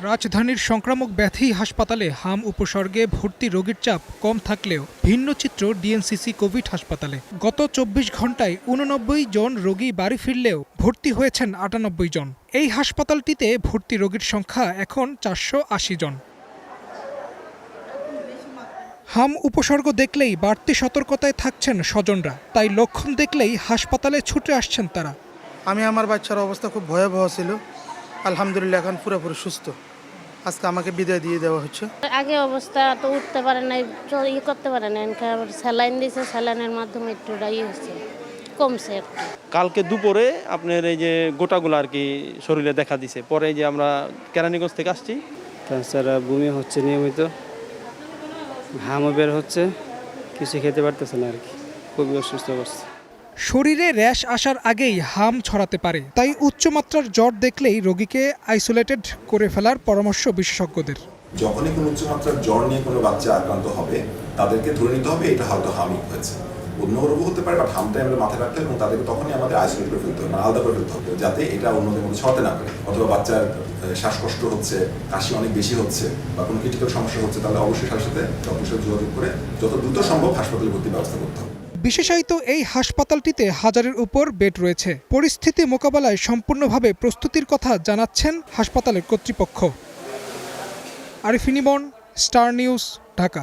রাজধানীর সংক্রামক ব্যাধি হাসপাতালে হাম উপসর্গে ভর্তি রোগীর চাপ কম থাকলেও ভিন্ন চিত্র ডিএনসিসি কোভিড হাসপাতালে। গত ২৪ ঘন্টায় ৮৯ জন রোগী বাড়ি ফিরলেও ভর্তি হয়েছেন ৯৮ জন। এই হাসপাতালটিতে ভর্তি রোগীর সংখ্যা এখন ৪৮০ জন। হাম উপসর্গ দেখলেই বাড়তি সতর্কতায় থাকছেন স্বজনরা, তাই লক্ষণ দেখলেই হাসপাতালে ছুটে আসছেন তারা। আমি আমার বাচ্চার অবস্থা খুব ভয়াবহ ছিল, আলহামদুলিল্লাহ এখন পুরোপুরি সুস্থ। আজকে আমাকে বিদায় দিয়ে দেওয়া হচ্ছে। আগে অবস্থা তো উঠতে পারে নাই, করতে পারে না, স্যালাইন দিয়েছে, স্যালাইনের মাধ্যমে একটু হয়েছে, কমছে একটু। কালকে দুপুরে আপনার এই যে গোটাগুলো আর কি শরীরে দেখা দিছে, পরে যে আমরা কেরানীগঞ্জ থেকে আসছি। তাছাড়া বমি হচ্ছে নিয়মিত, হামও বের হচ্ছে, কিছু খেতে পারতেছে না আর কি, খুবই অসুস্থ অবস্থা। শরীরে র্যাশ আসার আগেই হাম ছড়াতে পারে, তাই উচ্চমাত্রার জ্বর দেখলেই রোগীকে আইসোলেটেড করে ফেলার পরামর্শ বিশেষজ্ঞদের। যখনই কোনো উচ্চমাত্রার জ্বর নিয়ে কোনো বাচ্চা আক্রান্ত হবে, তাদেরকে ধরে নিতে হবে এটা হয়তো হামই হয়েছে। অন্য রোগও হতে পারে, বাট হামটাই আমরা মাথায় রাখতে হবে এবং তাদেরকে তখনই আমাদের আইসোলেট করে ফেলতে হবে, আলাদা করে ফেলতে হবে, যাতে এটা অন্যদের মধ্যে ছড়াতে না পারে। অথবা বাচ্চার শ্বাসকষ্ট হচ্ছে, কাশি অনেক বেশি হচ্ছে বা কোনো ক্রিটিক্যাল সমস্যা হচ্ছে, তাহলে অবশ্যই সাথে সাথে ডক্টরের সাথে যোগাযোগ করে যত দ্রুত সম্ভব হাসপাতালে ভর্তির ব্যবস্থা করতে হবে। বিশেষায়িত এই হাসপাতালটিতে হাজারের উপর বেড রয়েছে। পরিস্থিতি মোকাবেলায় সম্পূর্ণভাবে প্রস্তুতির কথা জানাচ্ছেন হাসপাতালের কর্তৃপক্ষ। আরিফিন ইমন, স্টার নিউজ, ঢাকা।